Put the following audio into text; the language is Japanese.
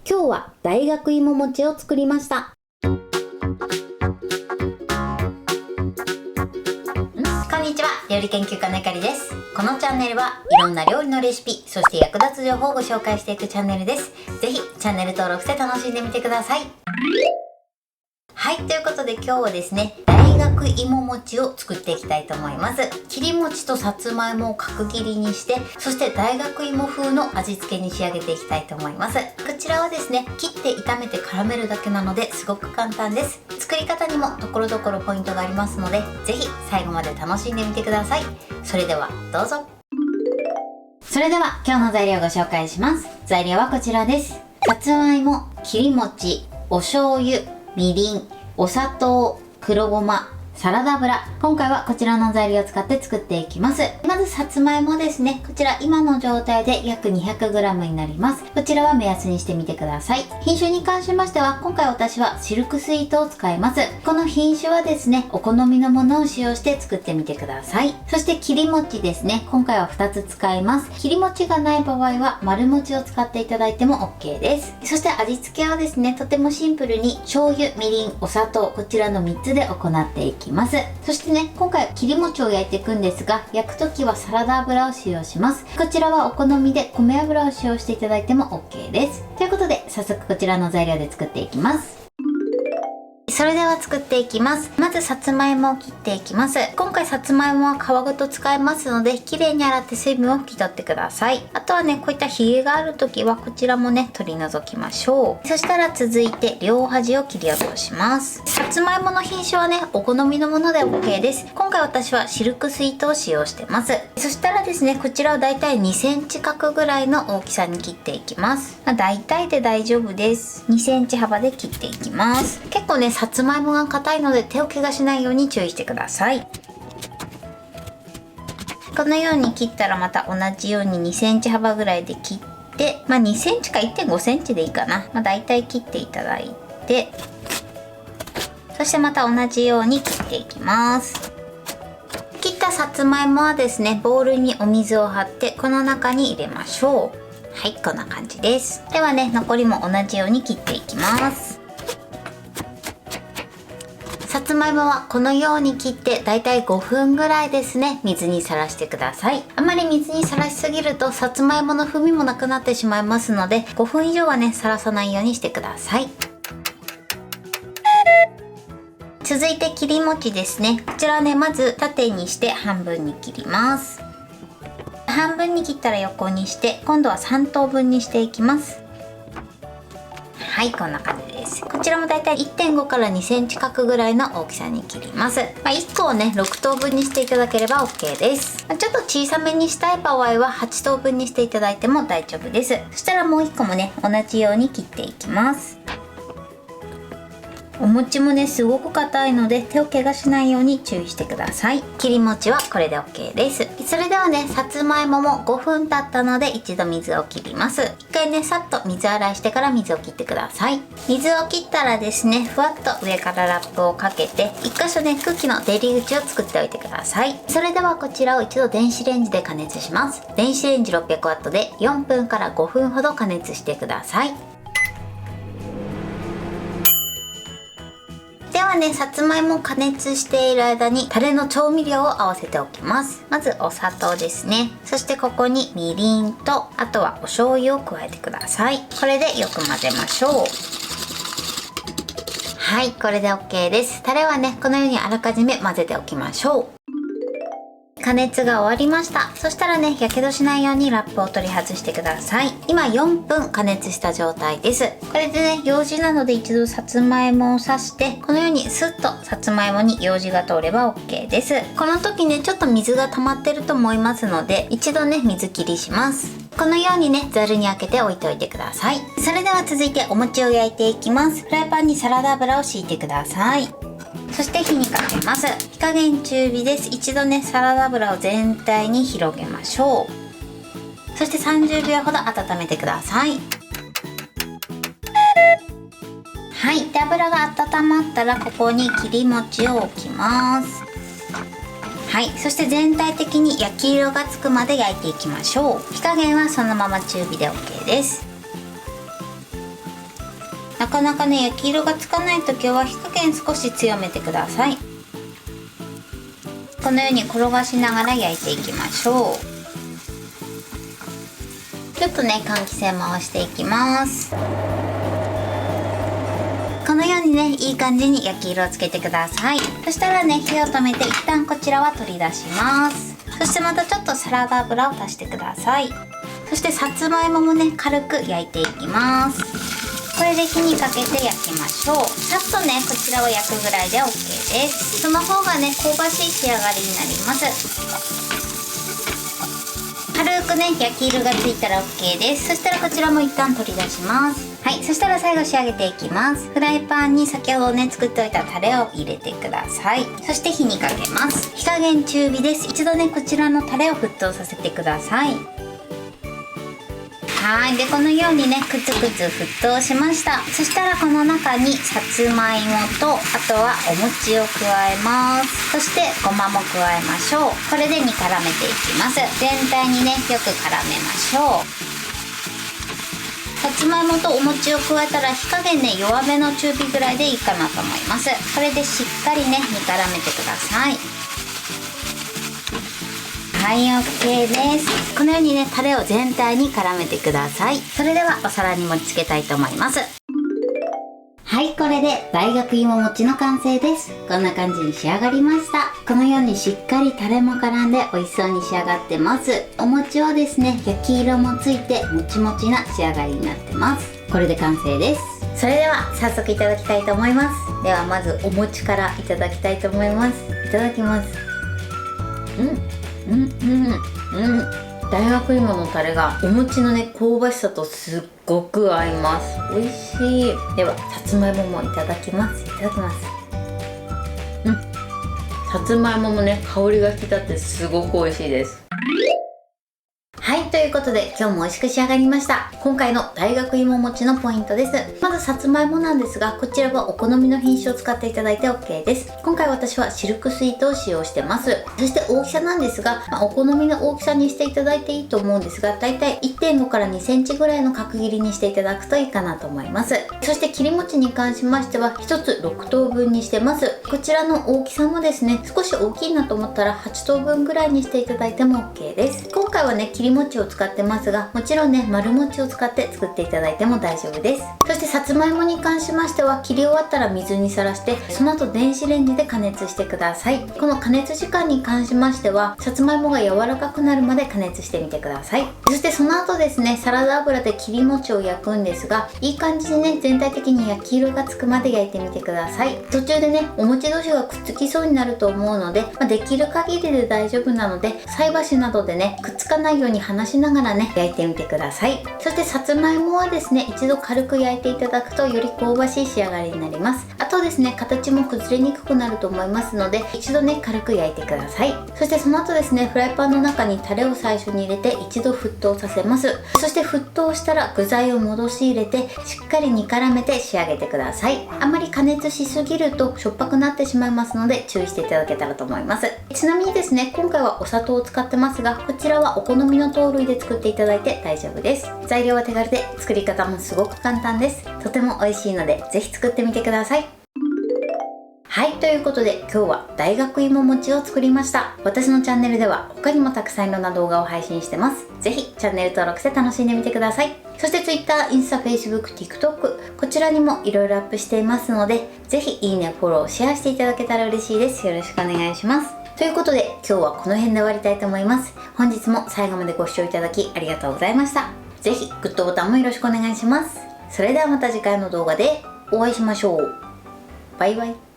今日は大学芋餅を作りました。こんにちは、料理研究家のゆかりです。このチャンネルはいろんな料理のレシピ、そして役立つ情報をご紹介していくチャンネルです。ぜひチャンネル登録して楽しんでみてください。はい、ということで今日はですね、大学芋餅を作っていきたいと思います。切り餅とさつまいもを角切りにして、そして大学芋風の味付けに仕上げていきたいと思います。こちらはですね、切って炒めて絡めるだけなのですごく簡単です。作り方にもところどころポイントがありますので、ぜひ最後まで楽しんでみてください。それではどうぞ。それでは今日の材料をご紹介します。材料はこちらです。さつまいも、切り餅、お醤油、みりん、お砂糖、黒ごま、サラダ油。今回はこちらの材料を使って作っていきます。まずさつまいもですね。こちら今の状態で約 200g になります。こちらは目安にしてみてください。品種に関しましては、今回私はシルクスイートを使います。この品種はですね、お好みのものを使用して作ってみてください。そして切り餅ですね。今回は2つ使います。切り餅がない場合は丸餅を使っていただいても OK です。そして味付けはですね、とてもシンプルに醤油、みりん、お砂糖、こちらの3つで行っていきます。そしてね、今回切り餅を焼いていくんですが、焼くときはサラダ油を使用します。こちらはお好みで米油を使用していただいても OK です。ということで早速こちらの材料で作っていきます。それでは作っていきます。まずさつまいもを切っていきます。今回さつまいもは皮ごと使いますので、きれいに洗って水分を拭き取ってください。あとはね、こういったひげがある時はこちらもね、取り除きましょう。そしたら続いて両端を切り落とします。さつまいもの品種はね、お好みのもので OK です。今回私はシルクスイートを使用してます。そしたらですね、こちらをだいたい2センチ角ぐらいの大きさに切っていきます。だいたいで大丈夫です。2センチ幅で切っていきます。結構ね、さつまいもが硬いので手を怪我しないように注意してください。このように切ったらまた同じように2センチ幅ぐらいで切って、2センチか 1.5 センチでいいかな。だいたい切っていただいて、そしてまた同じように切っていきます。切ったさつまいもはですね、ボウルにお水を張ってこの中に入れましょう。はい、こんな感じです。ではね、残りも同じように切っていきます。さつまいもはこのように切ってだいたい5分ぐらいですね、水にさらしてください。あまり水にさらしすぎるとさつまいもの風味もなくなってしまいますので、5分以上はね、さらさないようにしてください。続いて切り餅ですね。こちらはね、まず縦にして半分に切ります。半分に切ったら横にして、今度は3等分にしていきます。はい、こんな感じです。こちらもだいたい 1.5 から2センチ角ぐらいの大きさに切ります。1個をね、6等分にしていただければ OK です。ちょっと小さめにしたい場合は8等分にしていただいても大丈夫です。そしたらもう1個もね、同じように切っていきます。お餅もね、すごく硬いので手を怪我しないように注意してください。切り餅はこれで OK です。それではね、さつまいもも5分経ったので一度水を切ります。一回ね、さっと水洗いしてから水を切ってください。水を切ったらですね、ふわっと上からラップをかけて1箇所ね、空気の出入り口を作っておいてください。それではこちらを一度電子レンジで加熱します。電子レンジ 600W で4分から5分ほど加熱してください。ではね、さつまいもを加熱している間にタレの調味料を合わせておきます。まずお砂糖ですね。そしてここにみりんと、あとはお醤油を加えてください。これでよく混ぜましょう。はい、これで OK です。タレはね、このようにあらかじめ混ぜておきましょう。加熱が終わりました。そしたらね、やけどしないようにラップを取り外してください。今4分加熱した状態です。これでね、ようじなどで一度さつまいもを刺して、このようにスッとさつまいもにようじが通れば OK です。この時ね、ちょっと水が溜まってると思いますので、一度ね、水切りします。このようにね、ざるにあけておいておいてください。それでは続いてお餅を焼いていきます。フライパンにサラダ油を敷いてください。そして火にかけます。火加減中火です。一度ね、サラダ油を全体に広げましょう。そして30秒ほど温めてください。はい、で油が温まったらここに切り餅を置きます。はい、そして全体的に焼き色がつくまで焼いていきましょう。火加減はそのまま中火で OK です。なかなかね焼き色がつかない時は火加減少し強めてください。このように転がしながら焼いていきましょう。ちょっとね換気扇回していきます。このようにねいい感じに焼き色をつけてください。そしたらね火を止めて一旦こちらは取り出します。そしてまたちょっとサラダ油を足してください。そしてさつまいももね軽く焼いていきます。これで火にかけて焼きましょう。さっとねこちらを焼くぐらいで OK です。その方がね香ばしい仕上がりになります。軽くね焼き色がついたら OK です。そしたらこちらも一旦取り出します。はい、そしたら最後仕上げていきます。フライパンに先ほどね作っておいたタレを入れてください。そして火にかけます。火加減中火です。一度ねこちらのタレを沸騰させてください。はい、でこのようにねくつくつ沸騰しました。そしたらこの中にさつまいもとあとはお餅を加えます。そしてごまも加えましょう。これで煮絡めていきます。全体にねよく絡めましょう。さつまいもとお餅を加えたら火加減ね弱めの中火ぐらいでいいかなと思います。これでしっかりね煮絡めてください。はい、 OK です。このようにねタレを全体に絡めてください。それではお皿に盛り付けたいと思います。はい、これで大学芋餅の完成です。こんな感じに仕上がりました。このようにしっかりタレも絡んで美味しそうに仕上がってます。お餅はですね焼き色もついてもちもちな仕上がりになってます。これで完成です。それでは早速いただきたいと思います。ではまずお餅からいただきたいと思います。いただきます。大学芋のタレがお餅のね香ばしさとすっごく合います。美味しい。ではさつまいももいただきます。いただきます。さつまいももね香りが引き立ってすごく美味しいです。はい、ということで今日も美味しく仕上がりました。今回の大学芋餅のポイントです。まずさつまいもなんですが、こちらはお好みの品種を使っていただいて OK です。今回私はシルクスイートを使用してます。そして大きさなんですが、お好みの大きさにしていただいていいと思うんですが、だいたい 1.5 から2センチぐらいの角切りにしていただくといいかなと思います。そして切り餅に関しましては1つ6等分にしてます。こちらの大きさもですね、少し大きいなと思ったら8等分ぐらいにしていただいても OK です。今回はね切り餅を使ってますが、もちろんね丸餅を使って作っていただいても大丈夫です。そしてさつまいもに関しましては切り終わったら水にさらして、その後電子レンジで加熱してください。この加熱時間に関しましてはさつまいもが柔らかくなるまで加熱してみてください。そしてその後ですねサラダ油で切り餅を焼くんですが、いい感じにね全体的に焼き色がつくまで焼いてみてください。途中でねお餅同士がくっつきそうになると思うので、できる限りで大丈夫なので菜箸などでねくっつかないように離しながらね焼いてみてください。そしてさつまいもはですね一度軽く焼いていただくとより香ばしい仕上がりになります。あとですね形も崩れにくくなると思いますので一度ね軽く焼いてください。そしてその後ですねフライパンの中にタレを最初に入れて一度沸騰させます。そして沸騰したら具材を戻し入れてしっかり煮絡めて仕上げてください。あまり加熱しすぎるとしょっぱくなってしまいますので注意していただけたらと思います。ちなみにですね今回はお砂糖を使ってますが、こちらはお好みの糖類で作っていただいて大丈夫です。材料は手軽で作り方もすごく簡単です。とても美味しいのでぜひ作ってみてください。はい、ということで今日は大学芋餅を作りました。私のチャンネルでは他にもたくさんいろんな動画を配信してます。ぜひチャンネル登録して楽しんでみてください。そして Twitter、インスタ、Facebook、TikTok こちらにもいろいろアップしていますので、ぜひいいね、フォロー、シェアしていただけたら嬉しいです。よろしくお願いします。ということで今日はこの辺で終わりたいと思います。本日も最後までご視聴いただきありがとうございました。ぜひグッドボタンもよろしくお願いします。それではまた次回の動画でお会いしましょう。バイバイ。